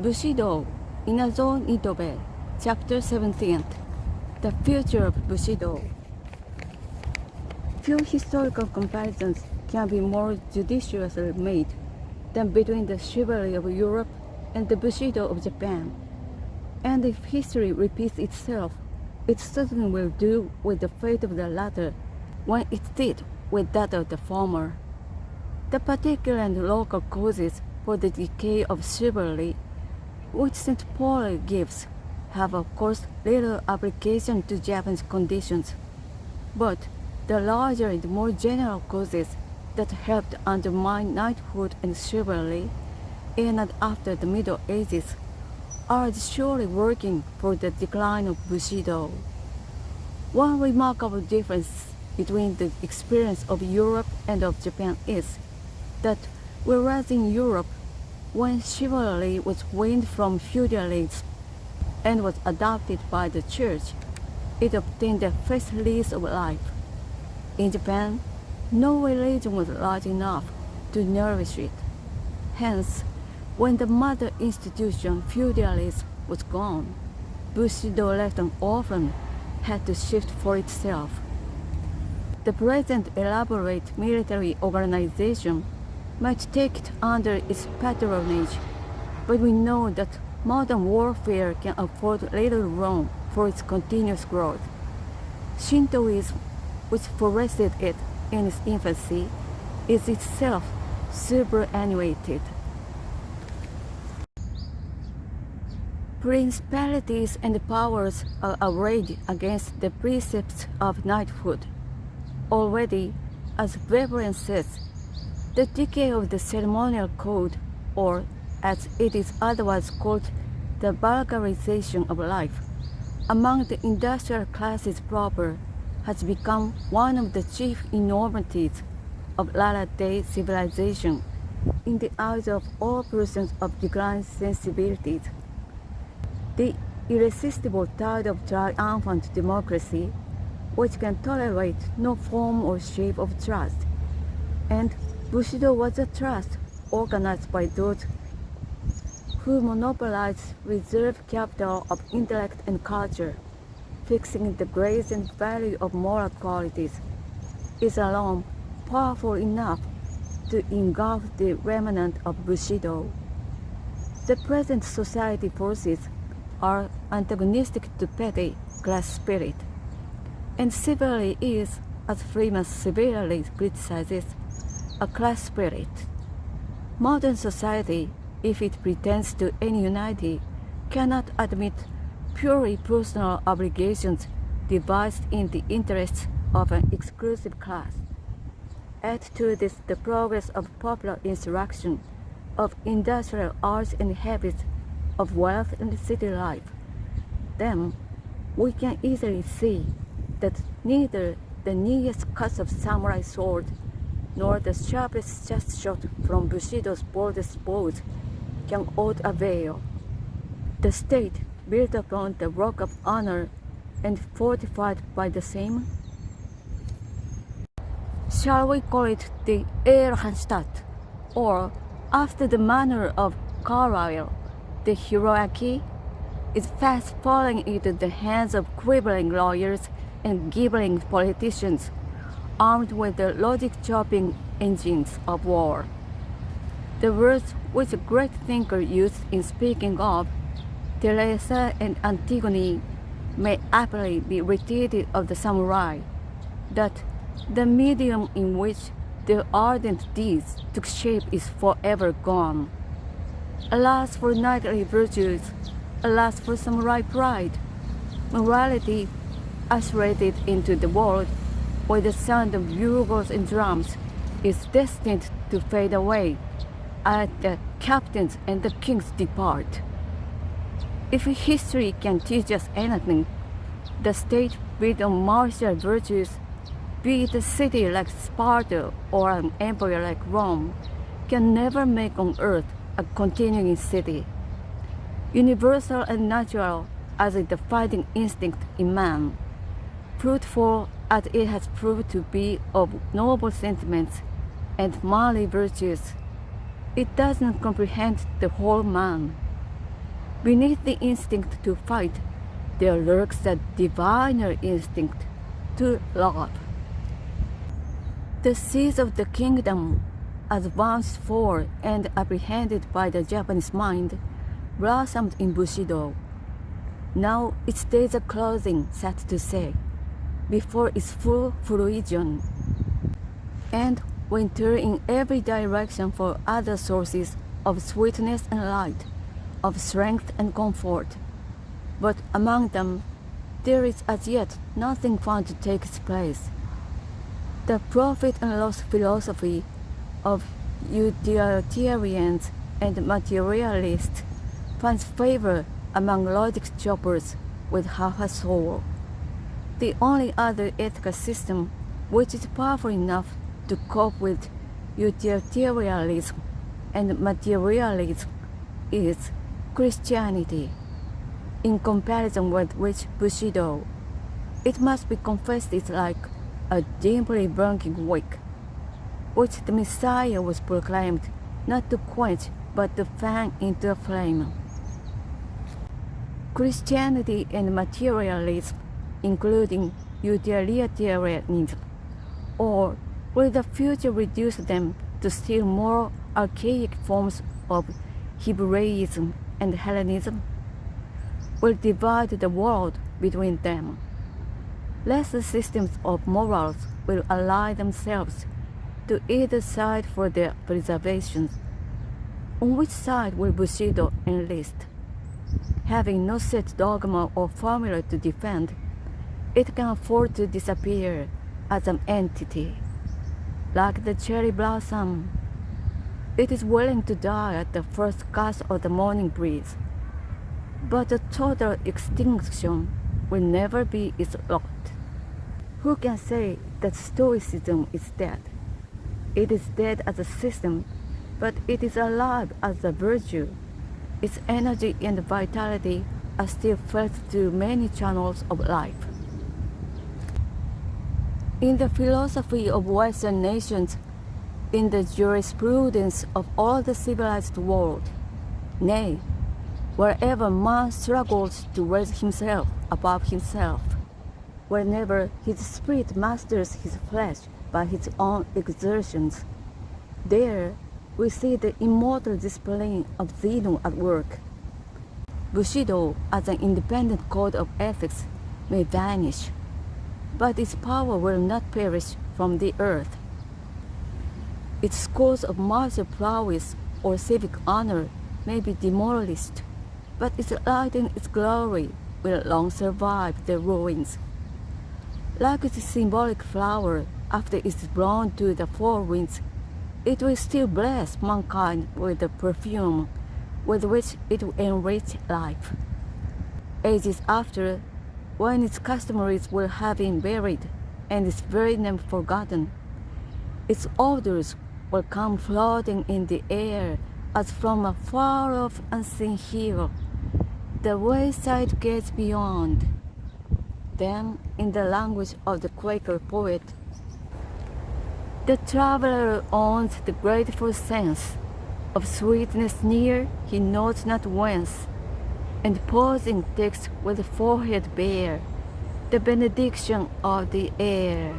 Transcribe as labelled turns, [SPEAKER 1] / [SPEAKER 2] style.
[SPEAKER 1] Bushido, Inazo Nitobe, Chapter 17, The Future of Bushido. Few historical comparisons can be more judiciously made than between the chivalry of Europe and the Bushido of Japan. And if history repeats itself, it certainly will do with the fate of the latter when it did with that of the former. The particular and local causes for the decay of chivalry, which St. Paul gives, have of course little application to Japanese conditions, but the larger and more general causes that helped undermine knighthood and chivalry in and after the Middle Ages are surely working for the decline of Bushido. One remarkable difference between the experience of Europe and of Japan is that whereas in Europe, when chivalry was weaned from feudalism and was adopted by the church, it obtained a first lease of life. In Japan, no religion was large enough to nourish it. Hence, when the mother institution feudalism was gone, Bushido left an orphan had to shift for itself. The present elaborate military organization might take it under its patronage, but we know that modern warfare can afford little room for its continuous growth. Shintoism, which forested it in its infancy, is itself superannuated. Principalities and powers are arrayed against the precepts of knighthood. Already, as Weber says, the decay of the ceremonial code, or as it is otherwise called, the vulgarization of life, among the industrial classes proper, has become one of the chief enormities of latter-day civilization in the eyes of all persons of declined sensibilities. The irresistible tide of triumphant democracy, which can tolerate no form or shape of trust, and Bushido was a trust organized by those who monopolized reserve capital of intellect and culture, fixing the grace and value of moral qualities, is alone powerful enough to engulf the remnant of Bushido. The present society forces are antagonistic to petty class spirit, and chivalry is, as Freeman severely criticizes, a class spirit. Modern society, if it pretends to any unity, cannot admit purely personal obligations devised in the interests of an exclusive class. Add to this the progress of popular instruction, of industrial arts and habits, of wealth and city life. Then we can easily see that neither the neatest cut of samurai sword nor the sharpest just shot from Bushido's boldest bows can aught avail. The state, built upon the rock of honor and fortified by the same, shall we call it the Ehrenstadt, or, after the manner of Carlyle, the hierarchy, is fast falling into the hands of quibbling lawyers and gibbering politicians, armed with the logic-chopping engines of war. The words which a great thinker used in speaking of Teresa and Antigone may aptly be repeated of the samurai, that the medium in which their ardent deeds took shape is forever gone. Alas for knightly virtues, alas for samurai pride! Morality, usherated into the world with the sound of bugles and drums, is destined to fade away as the captains and the kings depart. If history can teach us anything, the state built on martial virtues, be it a city like Sparta or an empire like Rome, can never make on earth a continuing city. Universal and natural as is the fighting instinct in man, fruitful as it has proved to be of noble sentiments and manly virtues, it does not comprehend the whole man. Beneath the instinct to fight, there lurks a diviner instinct to love. The seeds of the kingdom, as once for and apprehended by the Japanese mind, blossomed in Bushido. Now its days are closing, sad to say, before its full fruition, and winter in every direction for other sources of sweetness and light, of strength and comfort. But among them, there is as yet nothing found to take its place. The profit and loss philosophy of utilitarians and materialists finds favor among logic choppers with half a soul. The only other ethical system which is powerful enough to cope with utilitarianism and materialism is Christianity, in comparison with which Bushido, it must be confessed, is like a dimly burning wick, which the Messiah was proclaimed not to quench but to fan into a flame. Christianity and materialism, including utilitarianism, or will the future reduce them to still more archaic forms of Hebraism and Hellenism? Will divide the world between them. Lesser systems of morals will ally themselves to either side for their preservation. On which side will Bushido enlist? Having no set dogma or formula to defend, it can afford to disappear as an entity. Like the cherry blossom, it is willing to die at the first gust of the morning breeze. But the total extinction will never be its lot. Who can say that Stoicism is dead? It is dead as a system, but it is alive as a virtue. Its energy and vitality are still felt through many channels of life. In the philosophy of Western nations, in the jurisprudence of all the civilized world, nay, wherever man struggles to raise himself above himself, whenever his spirit masters his flesh by his own exertions, there we see the immortal discipline of Zeno at work. Bushido, as an independent code of ethics, may vanish, but its power will not perish from the earth. Its schools of martial prowess or civic honor may be demolished, but its light and its glory will long survive the ruins. Like its symbolic flower, after it is blown to the four winds, it will still bless mankind with the perfume with which it will enrich life. Ages after, when its customaries will have been buried and its very name forgotten, its odors will come floating in the air as from a far-off unseen hill, the wayside gets beyond. Then, in the language of the Quaker poet, the traveler owns the grateful sense of sweetness near he knows not whence, and pausing takes with forehead bare the benediction of the air.